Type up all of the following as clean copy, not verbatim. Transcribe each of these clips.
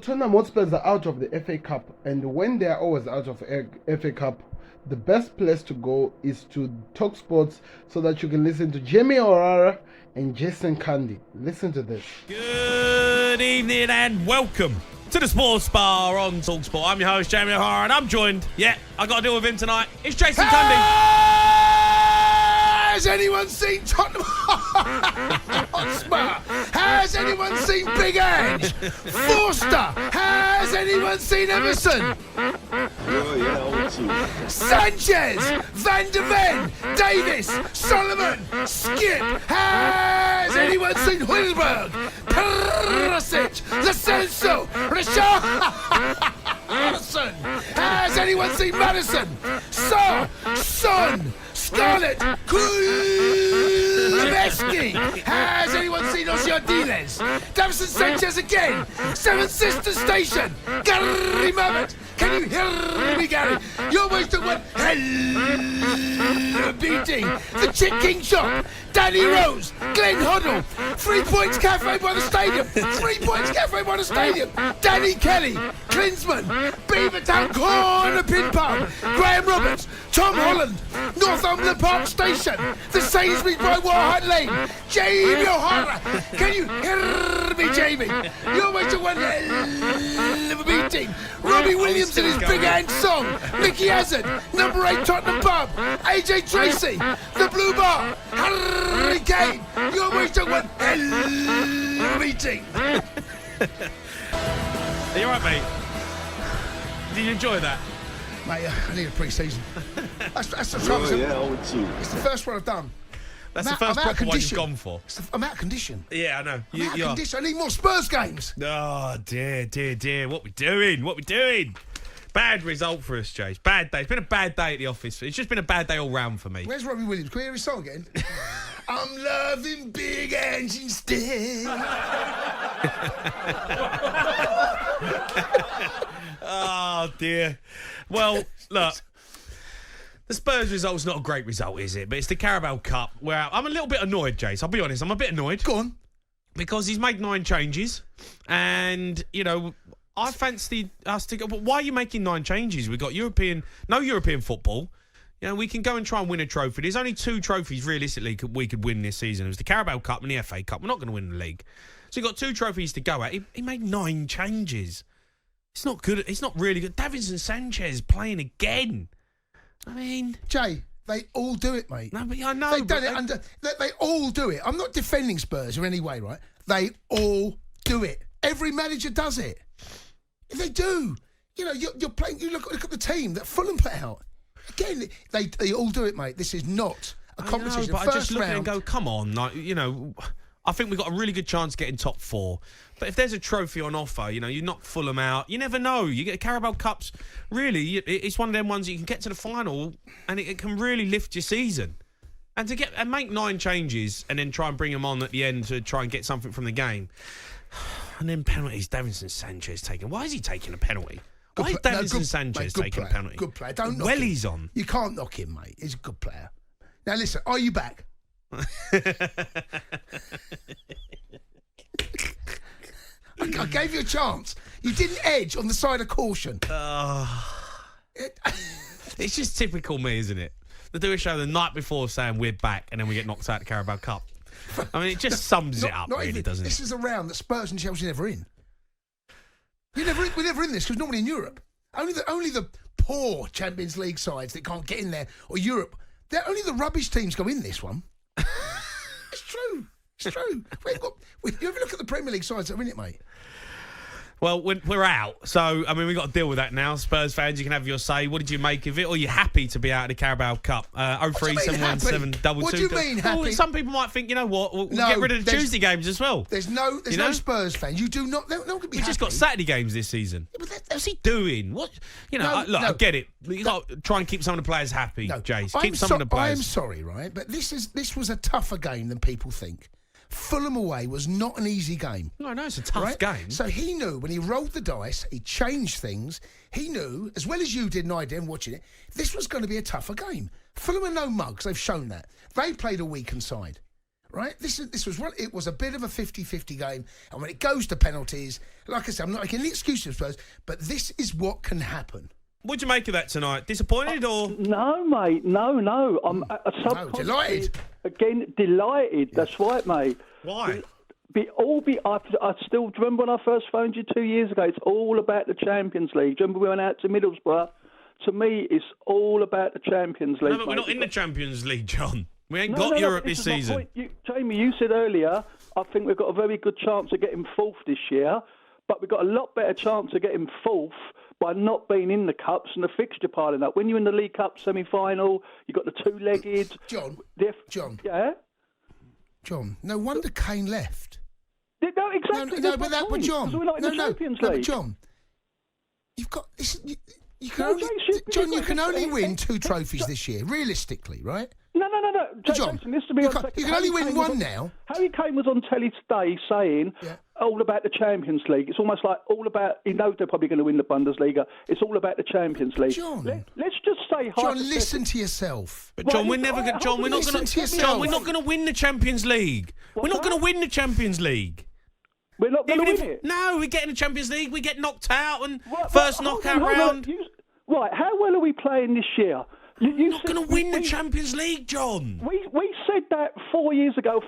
Tottenham Hotspurs are out of the FA Cup, and when they are always out of FA Cup, the best place to go is to Talk Sports so that you can listen to Jamie O'Hara and Jason Cundy. Listen to this. Good evening and welcome to the Sports Bar on Talk Sport. I'm your host, Jamie O'Hara, and I'm joined, I got to deal with him tonight. It's Jason Cundy. Has anyone seen Tottenham Hotspur? Has anyone seen Big Ange? Forster? Has anyone seen Emerson? Sanchez, Van de Ven, Davis, Solomon, Skip. Has anyone seen Hulberg? Perisic, Lacenso, Richarlison. Has anyone seen Madison? Son, Scarlett, Kuleveski. Has anyone seen Osiardiles? Davison Sanchez again. Seven Sisters Station. Gary Mamet. Can you hear me, Gary? You're wasting one hell beating. The Chick King Shop. Danny Rose. Glenn Hoddle. 3 Points Cafe by the Stadium. 3 Points Cafe by the Stadium. Danny Kelly. Klinsman. Beavertown Corner Pin Pub. Graham Roberts. Tom Holland. Northumberland Park Station. The Sainsbury's by Warhart Lane. Jamie O'Hara. Can you hear me, Jamie? You're wasting one hell of a beating. Robbie Williams and his Big Hand song. Mickey Hazard. Number 8 Tottenham Pub. AJ Tracy. The Blue Bar. Harry Kane. You're wasting one hell of a beating. Are you alright, mate? Did you enjoy that? Mate, I need a pre-season. That's the trouble. It's the first one I've done. That's the first proper one you've gone for. I'm out of condition. Yeah, I know. I'm out of condition. I need more Spurs games. Oh, dear. What we doing? Bad result for us, Jace. Bad day. It's been a bad day at the office. It's just been a bad day all round for me. Where's Robbie Williams? Can we hear his song again? I'm loving Big Ange instead. Oh, dear. Well, look. The Spurs result's not a great result, is it? But it's the Carabao Cup. Where I'm a little bit annoyed, Jace. I'll be honest. I'm a bit annoyed. Go on. Because he's made 9 changes. And, I fancied us to go. But why are you making 9 changes? We've got no European football. We can go and try and win a trophy. There's only 2 trophies, realistically, we could win this season. It was the Carabao Cup and the FA Cup. We're not going to win the league. So you've got 2 trophies to go at. He made 9 changes. It's not good. It's not really good. Davison Sanchez playing again. I mean, Jay, they all do it, mate. No, but I know. They've done it they all do it. I'm not defending Spurs in any way, right? They all do it. Every manager does it. They do. You're playing. You look at the team that Fulham put out. Again, they all do it, mate. This is not a competition. But First I just look at it and round, go, come on, I think we've got a really good chance of getting top 4. But if there's a trophy on offer, you knock Fulham out. You never know. You get Carabao Cups. Really, it's one of them ones that you can get to the final and it can really lift your season. And to make 9 changes and then try and bring them on at the end to try and get something from the game. And then penalties. Davison Sanchez taking. Why is he taking a penalty? Why is Davison Sanchez taking a penalty? Good player. Don't knock him. He's on. You can't knock him, mate. He's a good player. Now listen, are you back? I gave you a chance. You didn't edge on the side of caution. It's just typical me, isn't it? To do a show the night before saying we're back and then we get knocked out of the Carabao Cup. I mean, it just sums it up, really, doesn't it? This is a round that Spurs and Chelsea are never in. We're never in this because normally in Europe, only the poor Champions League sides that can't get in there, or Europe, only the rubbish teams go in this one. It's true. It's true. You ever look at the Premier League sides that are in it, mate? Well, we're out. So, I mean, we've got to deal with that now. Spurs fans, you can have your say. What did you make of it? Or are you happy to be out of the Carabao Cup? 03717 22. What do you mean happy? Well, some people might think, we'll get rid of the Tuesday games as well. There's no Spurs fans. You do not. They're not going to be We've just got Saturday games this season. Yeah, but what's he doing? What? I get it. You got to try and keep some of the players happy, Jace. Keep some of the players. I'm sorry, right? But this was a tougher game than people think. Fulham away was not an easy game. No, it's a tough game. So he knew when he rolled the dice, he changed things. He knew, as well as you did and I did watching it, this was going to be a tougher game. Fulham are no mugs. They've shown that. They played a weakened side, right? It was a bit of a 50-50 game, and when it goes to penalties, like I said, I'm not making any excuses, Spurs, but this is what can happen. What'd you make of that tonight? Disappointed or? No, mate. No. I'm Delighted. Again, delighted. That's right, mate. Why? I still remember when I first phoned you 2 years ago. It's all about the Champions League. Remember we went out to Middlesbrough? To me, it's all about the Champions League. No, but we're not in the Champions League, John. We ain't got Europe this season. Jamie, you said earlier, I think we've got a very good chance of getting fourth this year, but we've got a lot better chance of getting fourth by not being in the cups and the fixture piling up. When you're in the League Cup semi-final, you've got the two-legged. John. Yeah? John, no wonder Kane left. No, exactly. But John. We're not in the Champions League. But John, you've got this. You can only win 2 trophies this year, realistically, right? No. John, Jason, listen to me you can only win one now. Harry Kane was on telly today saying all about the Champions League. It's almost like all about, he knows they're probably going to win the Bundesliga. It's all about the Champions League. John, let's just say, John, listen to yourself. But John, we're never going. John, we're not going to. John, we're not going to win the Champions League. We're not going to win the Champions League. We're not going to win it. No, we get in the Champions League. We get knocked out and first knockout round. Right, how well are we playing this year? We're not going to win the Champions League, John. We said that 5 years ago,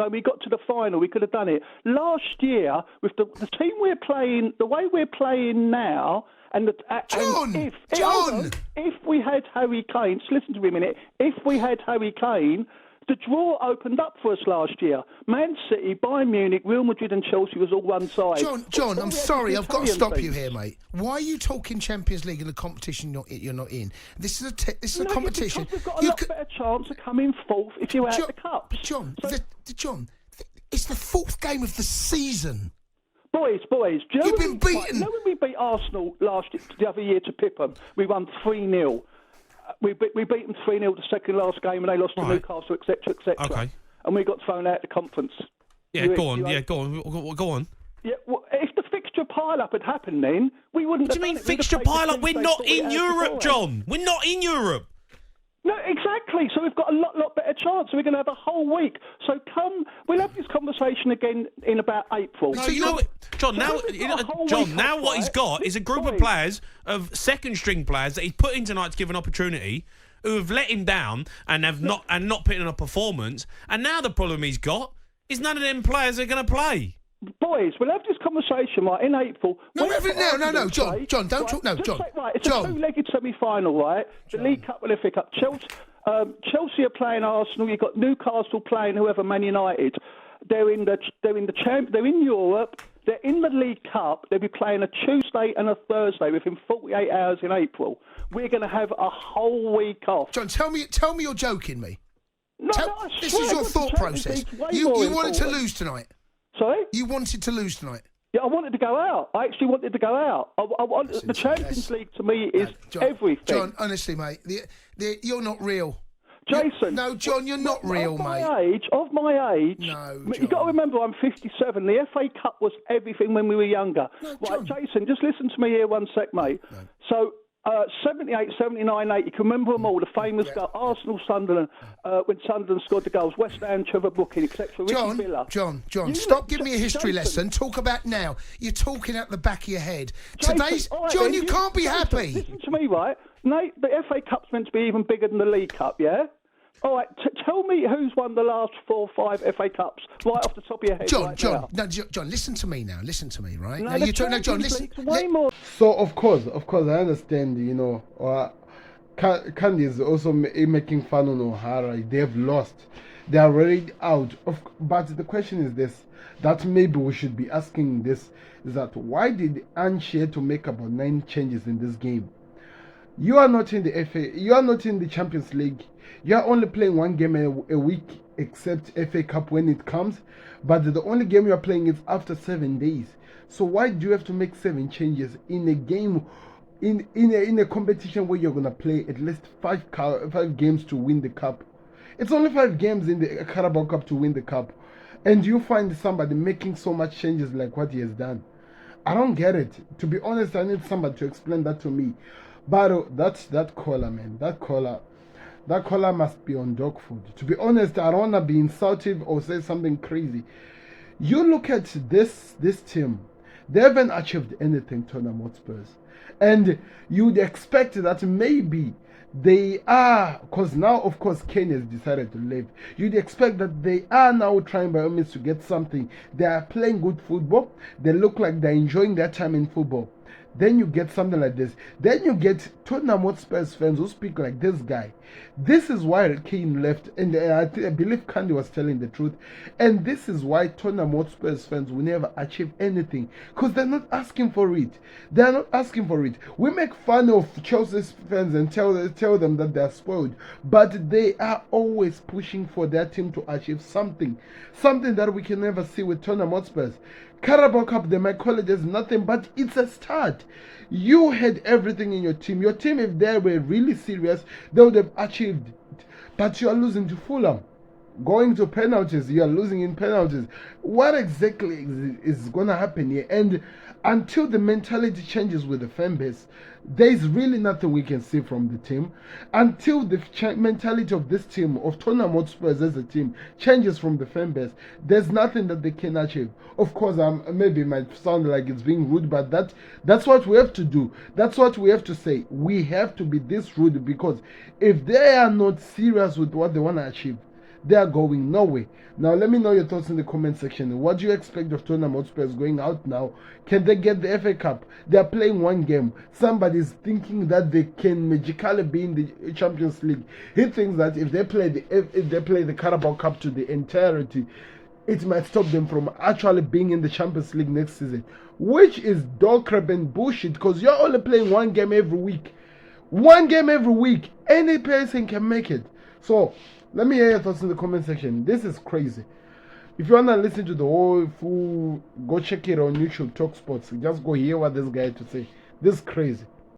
we got to the final, we could have done it. Last year, with the team we're playing, the way we're playing now, and if we had Harry Kane, just listen to me a minute, if we had Harry Kane, the draw opened up for us last year. Man City, Bayern Munich, Real Madrid and Chelsea was all one side. John, I'm sorry, I've got to stop you here, mate. Why are you talking Champions League in a competition you're not in? This is a competition. Because we've got a lot better chance of coming fourth if you're out of the cups. John, it's the 4th game of the season. Boys, do you know you've been beaten. You know when we beat Arsenal the other year to Pipham? We won 3-0. We beat them 3-0 the second last game, and they lost to Newcastle, etc. Okay. And we got thrown out of the conference. Yeah, go on. Go on. Yeah, well, if the fixture pile-up had happened then, we wouldn't have What do you mean done it. fixture pile-up? We're not in Europe, John. We're not in Europe. No, exactly. So we've got a lot better chance. We're going to have a whole week. So we'll have this conversation again in about April. No, you know what, John, now what he's got is a group of players, of second-string players that he's put in tonight to give an opportunity, who have let him down and have not put in a performance. And now the problem he's got is none of them players are going to play. Boys, we'll have this conversation in April. No, John, don't talk. No, John. It's a two-legged semi-final, right? The League Cup and the FA Cup. Chelsea are playing Arsenal. You've got Newcastle playing whoever, Man United. They're in Europe. They're in the League Cup. They'll be playing a Tuesday and a Thursday within 48 hours in April. We're going to have a whole week off. John, tell me you're joking me. This is your thought process. You wanted to lose tonight. Sorry? You wanted to lose tonight. Yeah, I wanted to go out. I actually wanted to go out. The Champions League to me is everything. John, honestly, mate, you're not real. Jason. No, John, you're not real, mate. Of my age. No, John. You've got to remember, I'm 57. The FA Cup was everything when we were younger. No, right, Jason, just listen to me here one sec, mate. No. So, 78, 79, 80, you can remember them all, the famous goal, Arsenal, Sunderland, when Sunderland scored the goals, West Ham, Trevor Booking, etc. John, stop giving me a history lesson. Talk about now. You're talking out the back of your head. John, you can't be happy. Listen to me, right? Nate, the FA Cup's meant to be even bigger than the League Cup, yeah? All right, tell me who's won the last 4 or 5 FA Cups right off the top of your head. John, listen to me now. Listen to me, right? John, listen. So of course, I understand. Cundy is also making fun on O'Hara. They've lost. They are already out. But the question is this: that maybe we should be asking this: is that why did Ange to make about 9 changes in this game? You are not in the FA. You are not in the Champions League. You are only playing 1 game a week, except FA Cup when it comes. But the only game you are playing is after 7 days. So why do you have to make 7 changes in a game, in a competition where you're gonna play at least 5 games to win the cup? It's only 5 games in the Carabao Cup to win the cup, and you find somebody making so much changes like what he has done. I don't get it. To be honest, I need somebody to explain that to me. But that's that caller, man. That caller. That caller must be on dog food. To be honest, I don't want to be insultive or say something crazy. You look at this team, they haven't achieved anything, Tottenham Spurs. And you'd expect that maybe they are, because now, of course, Kane has decided to leave. You'd expect that they are now trying by all means to get something. They are playing good football. They look like they're enjoying their time in football. Then you get something like this. Then you get Tottenham Hotspurs fans who speak like this guy. This is why Kane left, and I believe Cundy was telling the truth. And this is why Tottenham Hotspurs fans will never achieve anything, because they're not asking for it. They're not asking for it. We make fun of Chelsea fans and tell them that they're spoiled, but they are always pushing for their team to achieve something that we can never see with Tottenham Hotspurs. Carabao Cup, they might call it as nothing, but it's a start. You had everything in your team. Your team, if they were really serious, they would have achieved it. But you are losing to Fulham. Going to penalties, you are losing in penalties. What exactly is going to happen here? And until the mentality changes with the fan base, there is really nothing we can see from the team. Until the mentality of this team, of Tottenham Hotspurs as a team, changes from the fan base, there's nothing that they can achieve. Of course, maybe it might sound like it's being rude, but that's what we have to do. That's what we have to say. We have to be this rude, because if they are not serious with what they want to achieve, they are going nowhere. Now, let me know your thoughts in the comment section. What do you expect of Tottenham Hotspurs going out now? Can they get the FA Cup? They are playing one game. Somebody's thinking that they can magically be in the Champions League. He thinks that if they play the Carabao Cup to the entirety, it might stop them from actually being in the Champions League next season, which is dog crap and bullshit, because you're only playing one game every week. One game every week. Any person can make it. So, let me hear your thoughts in the comment section. This is crazy. If you want to listen to the whole full, go check it on YouTube, Talk Sports. Just go hear what this guy had to say. This is crazy.